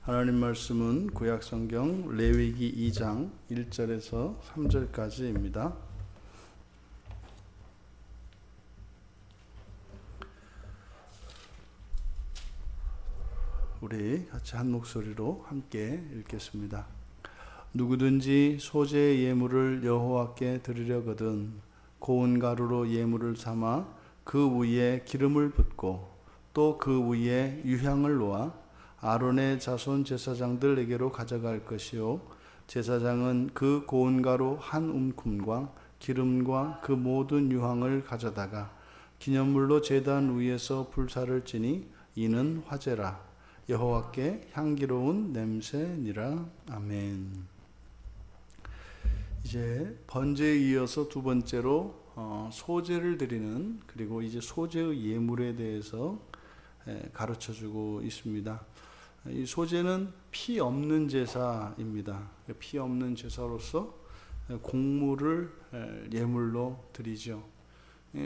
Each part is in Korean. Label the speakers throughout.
Speaker 1: 하나님 말씀은 구약성경 레위기 2장 1절에서 3절까지입니다. 우리 같이 한 목소리로 함께 읽겠습니다. 누구든지 소재의 예물을 여호와께 드리려거든 고운 가루로 예물을 삼아 그 위에 기름을 붓고 또 그 위에 유향을 놓아 아론의 자손 제사장들에게로 가져갈 것이요 제사장은 그 고운 가루 한 움큼과 기름과 그 모든 유향을 가져다가 기념물로 제단 위에서 불사를 지니 이는 화제라 여호와께 향기로운 냄새니라. 아멘. 이제 번제에 이어서 두 번째로 소제를 드리는, 그리고 이제 소제의 예물에 대해서 가르쳐주고 있습니다. 이 소제는 피 없는 제사입니다. 피 없는 제사로서 곡물을 예물로 드리죠.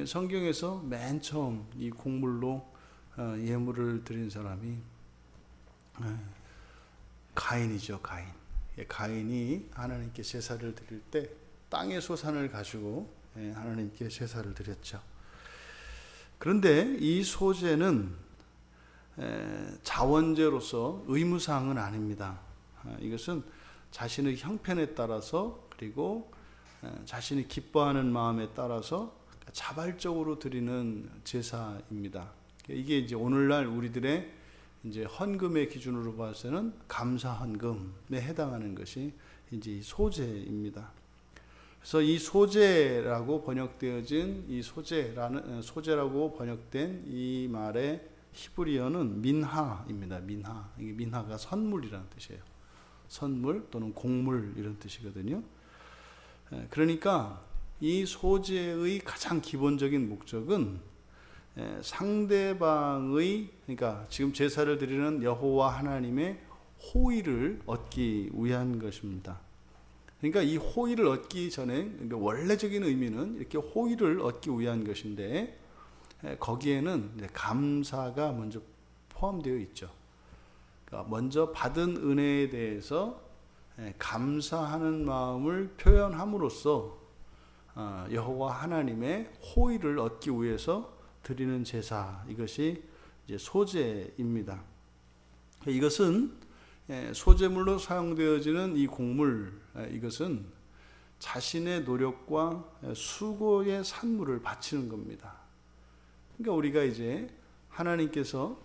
Speaker 1: 성경에서 맨 처음 이 곡물로 예물을 드린 사람이 가인이죠. 가인이 하나님께 제사를 드릴 때 땅의 소산을 가지고 하나님께 제사를 드렸죠. 그런데 이 소제는 자원제로서 의무사항은 아닙니다. 이것은 자신의 형편에 따라서, 그리고 자신이 기뻐하는 마음에 따라서 자발적으로 드리는 제사입니다. 이게 이제 오늘날 우리들의 이제 헌금의 기준으로 봤을 때는 감사 헌금에 해당하는 것이 이제 이 소제입니다. 그래서 이 소제라고 번역되어진 이 소제라고 번역된 이 말의 히브리어는 민하입니다. 이게 민하가 선물이라는 뜻이에요. 선물 또는 곡물 이런 뜻이거든요. 그러니까 이 소제의 가장 기본적인 목적은 상대방의, 그러니까 지금 제사를 드리는 여호와 하나님의 호의를 얻기 위한 것입니다. 그러니까 이 호의를 얻기 전에, 그러니까 원래적인 의미는 이렇게 호의를 얻기 위한 것인데 거기에는 감사가 먼저 포함되어 있죠. 그러니까 먼저 받은 은혜에 대해서 감사하는 마음을 표현함으로써 여호와 하나님의 호의를 얻기 위해서 드리는 제사, 이것이 이제 소제입니다. 이것은 소제물로 사용되어지는 이 곡물, 이것은 자신의 노력과 수고의 산물을 바치는 겁니다. 그러니까 우리가 이제 하나님께서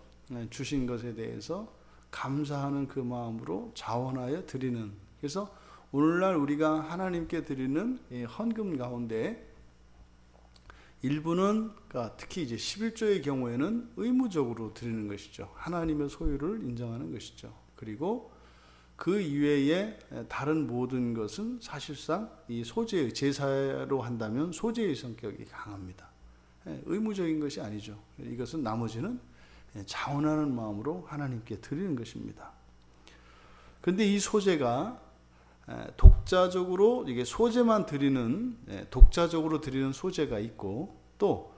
Speaker 1: 주신 것에 대해서 감사하는 그 마음으로 자원하여 드리는, 그래서 오늘날 우리가 하나님께 드리는 이 헌금 가운데 일부는, 그러니까 특히 이제 11조의 경우에는 의무적으로 드리는 것이죠. 하나님의 소유를 인정하는 것이죠. 그리고 그 이외에 다른 모든 것은 사실상 이 소제의, 제사로 한다면 소제의 성격이 강합니다. 의무적인 것이 아니죠. 이것은 나머지는 자원하는 마음으로 하나님께 드리는 것입니다. 그런데 이 소제가 독자적으로, 이게 소제만 드리는, 독자적으로 드리는 소제가 있고, 또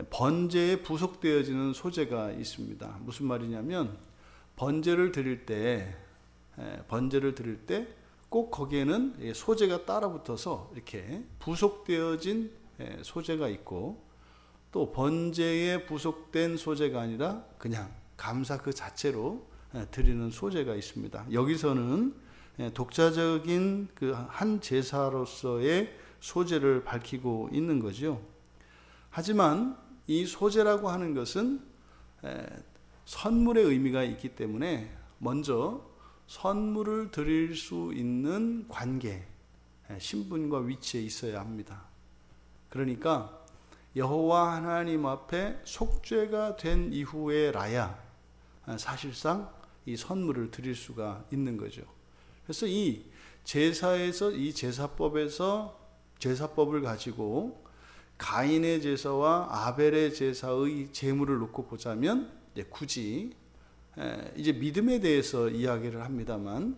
Speaker 1: 번제에 부속되어지는 소제가 있습니다. 무슨 말이냐면 번제를 드릴 때 꼭 거기에는 소제가 따라붙어서 이렇게 부속되어진 소제가 있고, 또 번제에 부속된 소제가 아니라 그냥 감사 그 자체로 드리는 소제가 있습니다. 여기서는 독자적인 그 한 제사로서의 소제를 밝히고 있는 거죠. 하지만 이 소제라고 하는 것은 선물의 의미가 있기 때문에 먼저 선물을 드릴 수 있는 관계, 신분과 위치에 있어야 합니다. 그러니까 여호와 하나님 앞에 속죄가 된 이후에라야 사실상 이 선물을 드릴 수가 있는 거죠. 그래서 이 제사에서, 이 제사법을 가지고 가인의 제사와 아벨의 제사의 제물을 놓고 보자면 굳이 이제 믿음에 대해서 이야기를 합니다만,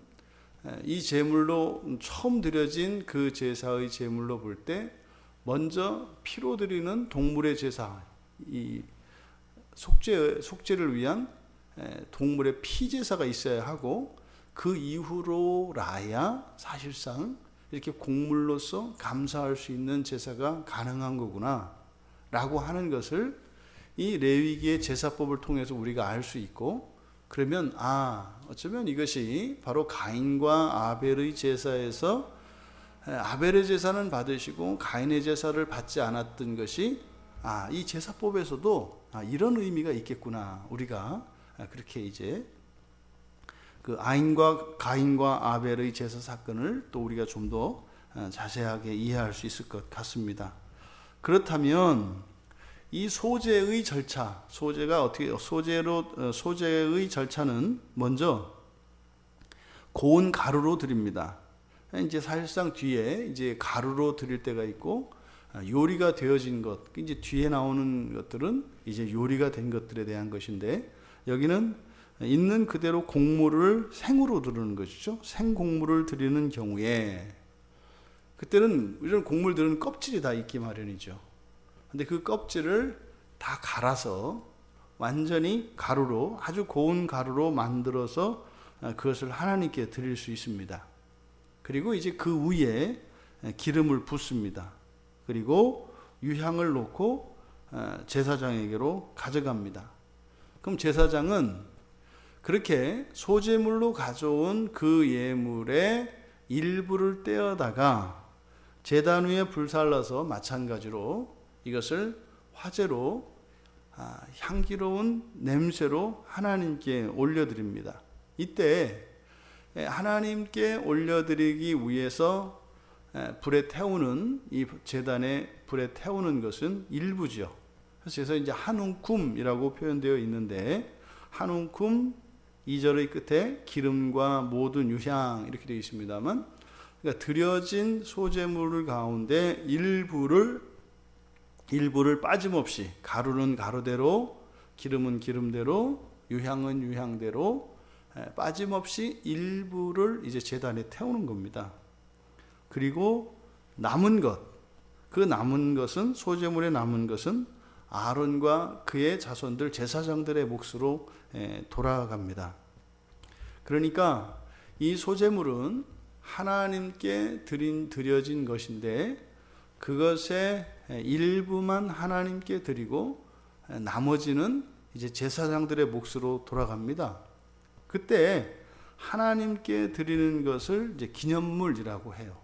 Speaker 1: 이 제물로 처음 드려진 그 제사의 제물로 볼 때 먼저 피로 드리는 동물의 제사, 이 속죄를 위한 동물의 피 제사가 있어야 하고 그 이후로라야 사실상 이렇게 곡물로서 감사할 수 있는 제사가 가능한 거구나 라고 하는 것을 이 레위기의 제사법을 통해서 우리가 알 수 있고, 그러면 어쩌면 이것이 바로 가인과 아벨의 제사에서 아벨의 제사는 받으시고 가인의 제사를 받지 않았던 것이 이 제사법에서도 이런 의미가 있겠구나, 우리가 그렇게 이제 그 가인과 아벨의 제사 사건을 또 우리가 좀 더 자세하게 이해할 수 있을 것 같습니다. 그렇다면 이 소제의 절차, 소제의 절차는 먼저 고운 가루로 드립니다. 이제 사실상 뒤에 이제 가루로 드릴 때가 있고 요리가 되어진 것, 이제 뒤에 나오는 것들은 이제 요리가 된 것들에 대한 것인데, 여기는 있는 그대로 곡물을 생으로 드리는 것이죠. 생곡물을 드리는 경우에 그때는 이런 곡물들은 껍질이 다 있기 마련이죠. 근데 그 껍질을 다 갈아서 완전히 가루로, 아주 고운 가루로 만들어서 그것을 하나님께 드릴 수 있습니다. 그리고 이제 그 위에 기름을 붓습니다. 그리고 유향을 놓고 제사장에게로 가져갑니다. 그럼 제사장은 그렇게 소제물로 가져온 그 예물의 일부를 떼어다가 제단 위에 불살라서 마찬가지로 이것을 화제로 향기로운 냄새로 하나님께 올려드립니다. 이때 하나님께 올려드리기 위해서 불에 태우는, 이 제단에 불에 태우는 것은 일부죠. 그래서 이제 한 움큼이라고 표현되어 있는데, 한 움큼 2절의 끝에 기름과 모든 유향 이렇게 되어 있습니다만, 그러니까 드려진 소제물 가운데 일부를 빠짐없이, 가루는 가루대로, 기름은 기름대로, 유향은 유향대로 빠짐없이 일부를 이제 제단에 태우는 겁니다. 그리고 남은 것, 그 남은 것은, 소제물의 남은 것은 아론과 그의 자손들 제사장들의 몫으로 돌아갑니다. 그러니까 이 소제물은 하나님께 드려진 것인데, 그것의 일부만 하나님께 드리고 나머지는 이제 제사장들의 몫으로 돌아갑니다. 그때 하나님께 드리는 것을 이제 기념물이라고 해요.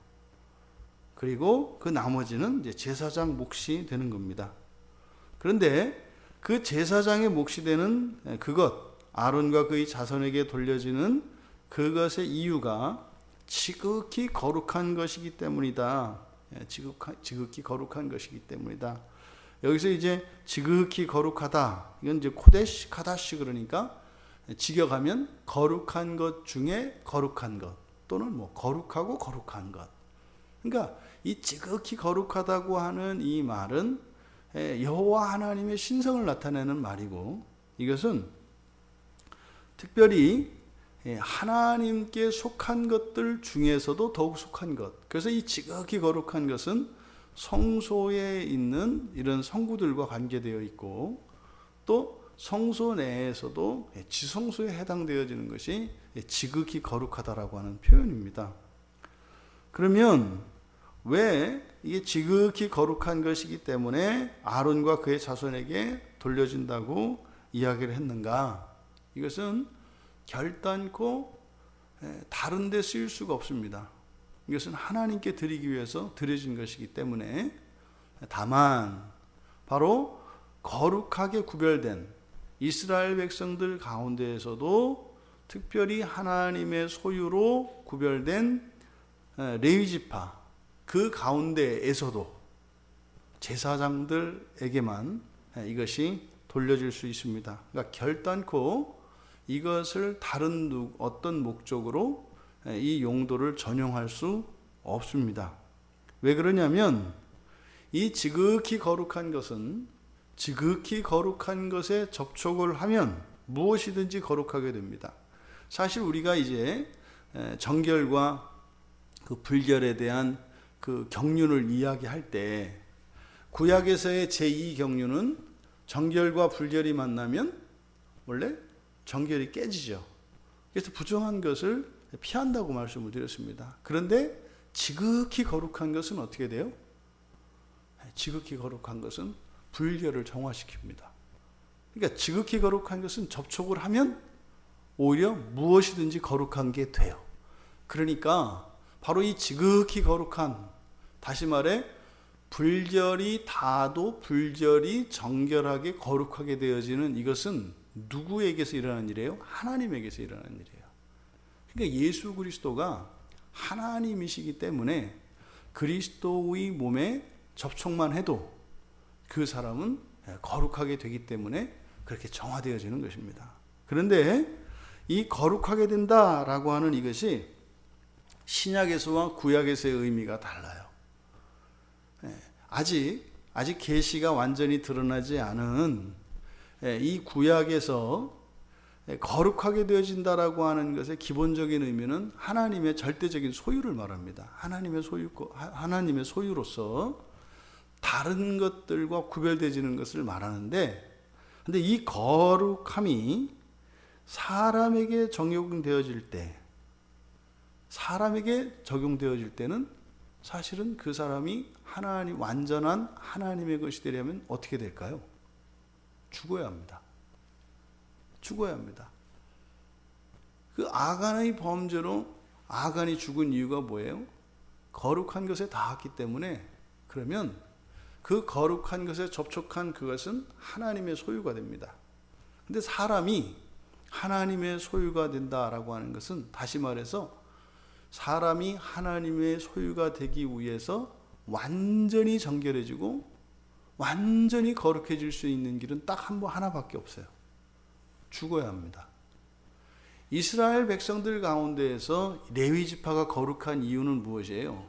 Speaker 1: 그리고 그 나머지는 이제 제사장 몫이 되는 겁니다. 그런데 그 제사장의 몫이 되는 그것, 아론과 그의 자손에게 돌려지는 그것의 이유가 지극히 거룩한 것이기 때문이다. 지극히 거룩한 것이기 때문이다. 여기서 이제 지극히 거룩하다, 이건 이제 코데시 카다시, 그러니까 직역하면 거룩한 것 중에 거룩한 것, 또는 뭐 거룩하고 거룩한 것. 그러니까 이 지극히 거룩하다고 하는 이 말은 여호와 하나님의 신성을 나타내는 말이고, 이것은 특별히 하나님께 속한 것들 중에서도 더욱 속한 것. 그래서 이 지극히 거룩한 것은 성소에 있는 이런 성구들과 관계되어 있고, 또 성소 내에서도 지성소에 해당되어지는 것이 지극히 거룩하다라고 하는 표현입니다. 그러면 왜 이게 지극히 거룩한 것이기 때문에 아론과 그의 자손에게 돌려진다고 이야기를 했는가? 이것은 결단코 다른 데 쓰일 수가 없습니다. 이것은 하나님께 드리기 위해서 드려진 것이기 때문에, 다만 바로 거룩하게 구별된 이스라엘 백성들 가운데에서도 특별히 하나님의 소유로 구별된 레위지파, 그 가운데에서도 제사장들에게만 이것이 돌려질 수 있습니다. 그러니까 결단코 이것을 다른 어떤 목적으로 이 용도를 전용할 수 없습니다. 왜 그러냐면 이 지극히 거룩한 것은 지극히 거룩한 것에 접촉을 하면 무엇이든지 거룩하게 됩니다. 사실 우리가 이제 정결과 그 불결에 대한 그 경륜을 이야기할 때, 구약에서의 제2경륜은 정결과 불결이 만나면 원래 정결이 깨지죠. 그래서 부정한 것을 피한다고 말씀을 드렸습니다. 그런데 지극히 거룩한 것은 어떻게 돼요? 지극히 거룩한 것은 불결을 정화시킵니다. 그러니까 지극히 거룩한 것은 접촉을 하면 오히려 무엇이든지 거룩한 게 돼요. 그러니까 바로 이 지극히 거룩한, 다시 말해 불결이 닿아도 불결이 정결하게 거룩하게 되어지는 이것은 누구에게서 일어나는 일이에요? 하나님에게서 일어나는 일이에요. 그러니까 예수 그리스도가 하나님이시기 때문에 그리스도의 몸에 접촉만 해도 그 사람은 거룩하게 되기 때문에 그렇게 정화되어지는 것입니다. 그런데 이 거룩하게 된다라고 하는 이것이 신약에서와 구약에서의 의미가 달라요. 아직 계시가 완전히 드러나지 않은 이 구약에서 거룩하게 되어진다라고 하는 것의 기본적인 의미는 하나님의 절대적인 소유를 말합니다. 하나님의 소유로서 다른 것들과 구별되지는 것을 말하는데, 근데 이 거룩함이 사람에게 적용되어질 때는 사실은 그 사람이 완전한 하나님의 것이 되려면 어떻게 될까요? 죽어야 합니다. 그 아간의 범죄로 아간이 죽은 이유가 뭐예요? 거룩한 것에 닿았기 때문에. 그러면 그 거룩한 것에 접촉한 그것은 하나님의 소유가 됩니다. 근데 사람이 하나님의 소유가 된다라고 하는 것은, 다시 말해서 사람이 하나님의 소유가 되기 위해서 완전히 정결해지고 완전히 거룩해질 수 있는 길은 딱 하나밖에 없어요. 죽어야 합니다. 이스라엘 백성들 가운데에서 레위 지파가 거룩한 이유는 무엇이에요?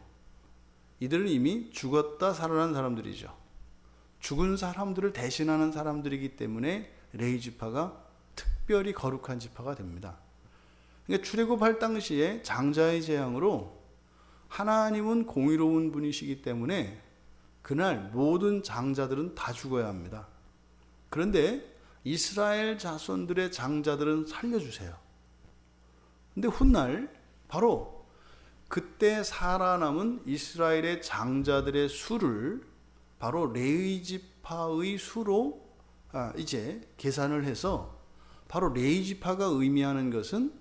Speaker 1: 이들은 이미 죽었다 살아난 사람들이죠. 죽은 사람들을 대신하는 사람들이기 때문에 레위 지파가 특별히 거룩한 지파가 됩니다. 그러니까 출애굽할 당시에 장자의 재앙으로 하나님은 공의로운 분이시기 때문에 그날 모든 장자들은 다 죽어야 합니다. 그런데 이스라엘 자손들의 장자들은 살려주세요. 근데 훗날 바로 그때 살아남은 이스라엘의 장자들의 수를 바로 레위 지파의 수로 이제 계산을 해서, 바로 레위 지파가 의미하는 것은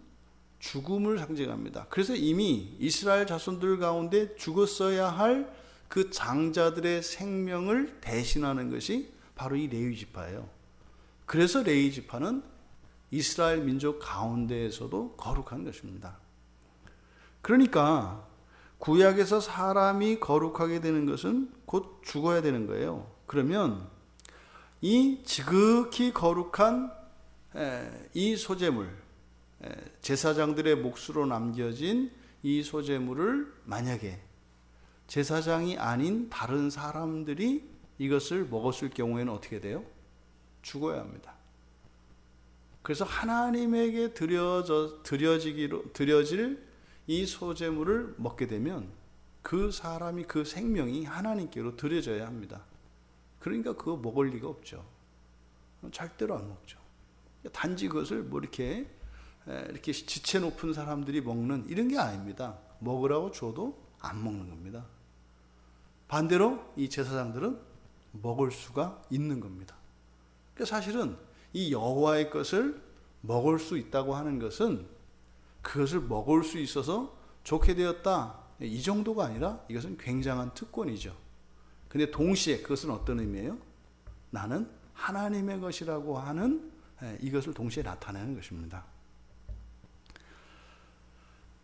Speaker 1: 죽음을 상징합니다. 그래서 이미 이스라엘 자손들 가운데 죽었어야 할 그 장자들의 생명을 대신하는 것이 바로 이 레위 지파예요. 그래서 레위 지파는 이스라엘 민족 가운데에서도 거룩한 것입니다. 그러니까 구약에서 사람이 거룩하게 되는 것은 곧 죽어야 되는 거예요. 그러면 이 지극히 거룩한 이 소재물, 제사장들의 몫으로 남겨진 이 소재물을 만약에 제사장이 아닌 다른 사람들이 이것을 먹었을 경우에는 어떻게 돼요? 죽어야 합니다. 그래서 하나님에게 드려질 이 소재물을 먹게 되면 그 사람이, 그 생명이 하나님께로 드려져야 합니다. 그러니까 그거 먹을 리가 없죠. 절대로 안 먹죠. 단지 그것을 뭐 이렇게 지체 높은 사람들이 먹는 이런 게 아닙니다. 먹으라고 줘도 안 먹는 겁니다. 반대로 이 제사장들은 먹을 수가 있는 겁니다. 그러니까 사실은 이 여호와의 것을 먹을 수 있다고 하는 것은 그것을 먹을 수 있어서 좋게 되었다, 이 정도가 아니라 이것은 굉장한 특권이죠. 근데 동시에 그것은 어떤 의미예요? 나는 하나님의 것이라고 하는 이것을 동시에 나타내는 것입니다.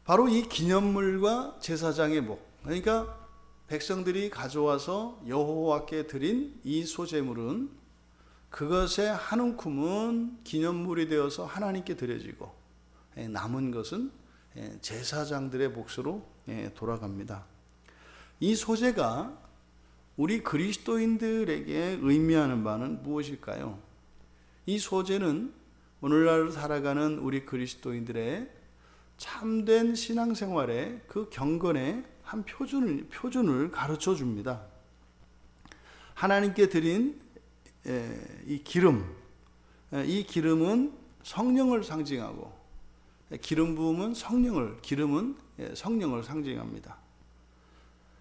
Speaker 1: 바로 이 기념물과 제사장의 목, 그러니까 백성들이 가져와서 여호와께 드린 이 소제물은 그것의 한 움큼은 기념물이 되어서 하나님께 드려지고 남은 것은 제사장들의 몫으로 돌아갑니다. 이 소재가 우리 그리스도인들에게 의미하는 바는 무엇일까요? 이 소재는 오늘날 살아가는 우리 그리스도인들의 참된 신앙생활의 그 경건의 한 표준을 가르쳐 줍니다. 하나님께 드린 이 기름, 이 기름은 성령을 상징하고, 기름 부음은 기름은 성령을 상징합니다.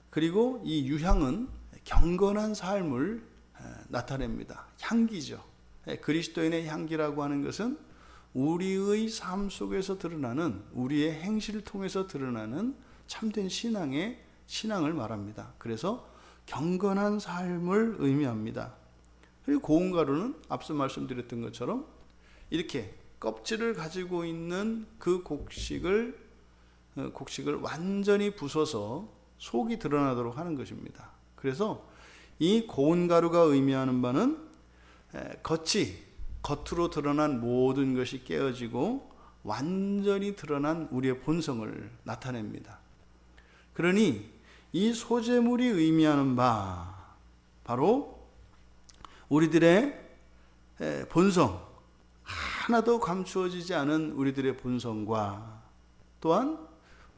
Speaker 1: 그리고 이 유향은 경건한 삶을 나타냅니다. 향기죠. 그리스도인의 향기라고 하는 것은 우리의 삶 속에서 드러나는, 우리의 행실을 통해서 드러나는 참된 신앙을 말합니다. 그래서 경건한 삶을 의미합니다. 그리고 고운 가루는 앞서 말씀드렸던 것처럼 이렇게 껍질을 가지고 있는 그 곡식을 완전히 부숴서 속이 드러나도록 하는 것입니다. 그래서 이 고운 가루가 의미하는 바는 겉으로 드러난 모든 것이 깨어지고 완전히 드러난 우리의 본성을 나타냅니다. 그러니 이 소재물이 의미하는 바, 바로 우리들의 본성, 하나도 감추어지지 않은 우리들의 본성과 또한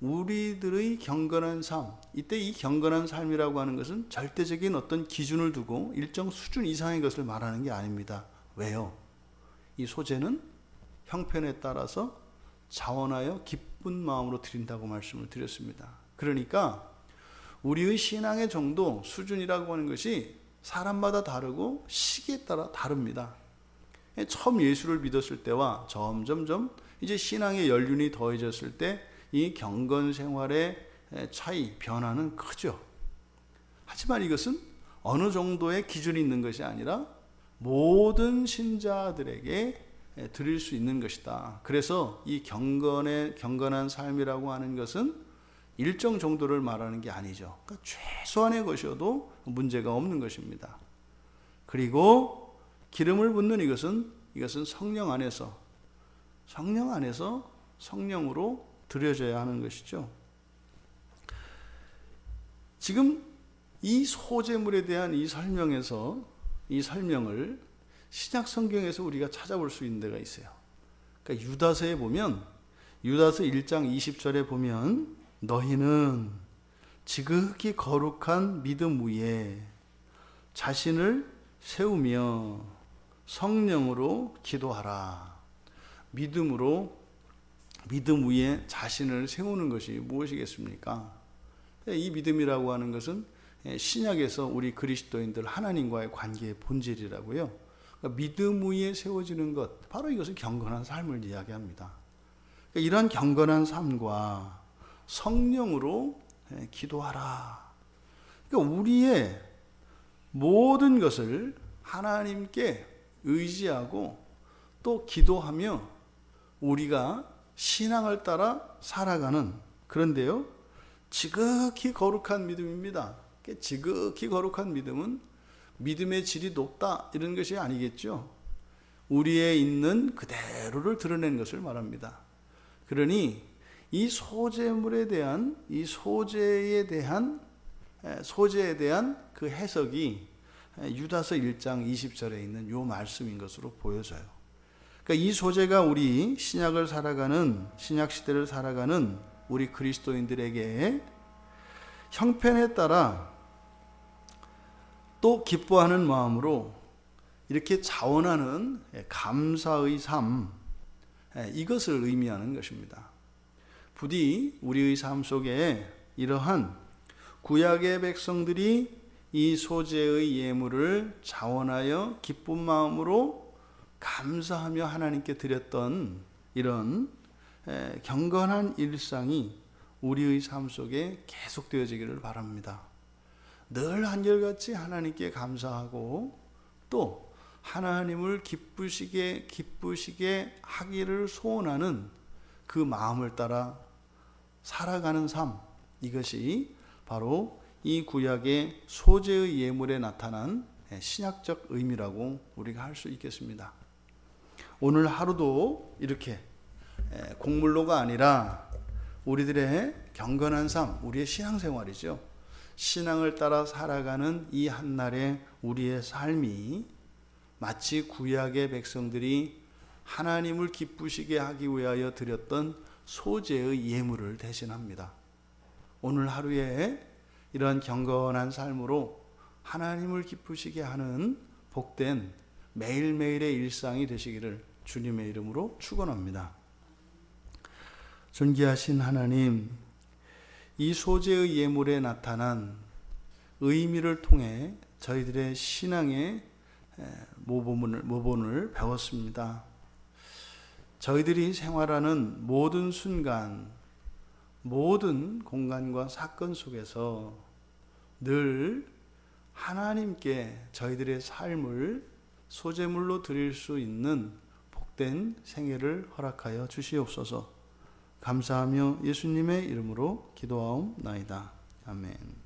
Speaker 1: 우리들의 경건한 삶, 이때 이 경건한 삶이라고 하는 것은 절대적인 어떤 기준을 두고 일정 수준 이상의 것을 말하는 게 아닙니다. 왜요? 이 소재는 형편에 따라서 자원하여 기쁜 마음으로 드린다고 말씀을 드렸습니다. 그러니까 우리의 신앙의 정도, 수준이라고 하는 것이 사람마다 다르고 시기에 따라 다릅니다. 처음 예수를 믿었을 때와 점점점 이제 신앙의 연륜이 더해졌을 때 이 경건 생활의 차이, 변화는 크죠. 하지만 이것은 어느 정도의 기준이 있는 것이 아니라 모든 신자들에게 드릴 수 있는 것이다. 그래서 이 경건한 삶이라고 하는 것은 일정 정도를 말하는 게 아니죠. 그러니까 최소한의 것이어도 문제가 없는 것입니다. 그리고 기름을 붓는 이것은 성령 안에서 성령으로 드려져야 하는 것이죠. 지금 이 소재물에 대한 이 설명을 신약 성경에서 우리가 찾아볼 수 있는 데가 있어요. 그러니까 유다서에 보면, 유다서 1장 20절에 보면 너희는 지극히 거룩한 믿음 위에 자신을 세우며 성령으로 기도하라. 믿음 위에 자신을 세우는 것이 무엇이겠습니까? 이 믿음이라고 하는 것은 신약에서 우리 그리스도인들 하나님과의 관계의 본질이라고요. 그러니까 믿음 위에 세워지는 것, 바로 이것은 경건한 삶을 이야기합니다. 그러니까 이러한 경건한 삶과 성령으로 기도하라. 그러니까 우리의 모든 것을 하나님께 의지하고 또 기도하며 우리가 신앙을 따라 살아가는, 그런데요, 지극히 거룩한 믿음입니다. 지극히 거룩한 믿음은 믿음의 질이 높다 이런 것이 아니겠죠. 우리의 있는 그대로를 드러내는 것을 말합니다. 그러니 이 소재물에 대한, 이 소재에 대한 그 해석이 유다서 1장 20절에 있는 요 말씀인 것으로 보여져요. 그러니까 이 소재가 우리 신약 시대를 살아가는 우리 그리스도인들에게 형편에 따라 또 기뻐하는 마음으로 이렇게 자원하는 감사의 삶, 이것을 의미하는 것입니다. 부디 우리의 삶 속에 이러한 구약의 백성들이 이 소재의 예물을 자원하여 기쁜 마음으로 감사하며 하나님께 드렸던 이런 경건한 일상이 우리의 삶 속에 계속되어지기를 바랍니다. 늘 한결같이 하나님께 감사하고 또 하나님을 기쁘시게 하기를 소원하는 그 마음을 따라 살아가는 삶, 이것이 바로 이 구약의 소재의 예물에 나타난 신약적 의미라고 우리가 할 수 있겠습니다. 오늘 하루도 이렇게 곡물로가 아니라 우리들의 경건한 삶, 우리의 신앙생활이죠. 신앙을 따라 살아가는 이 한날의 우리의 삶이 마치 구약의 백성들이 하나님을 기쁘시게 하기 위하여 드렸던 소재의 예물을 대신합니다. 오늘 하루에 이런 경건한 삶으로 하나님을 기쁘시게 하는 복된 매일매일의 일상이 되시기를 주님의 이름으로 축원합니다. 존귀하신 하나님, 이 소재의 예물에 나타난 의미를 통해 저희들의 신앙의 모본을 배웠습니다. 저희들이 생활하는 모든 순간, 모든 공간과 사건 속에서 늘 하나님께 저희들의 삶을 소재물로 드릴 수 있는 복된 생애를 허락하여 주시옵소서. 감사하며 예수님의 이름으로 기도하옵나이다. 아멘.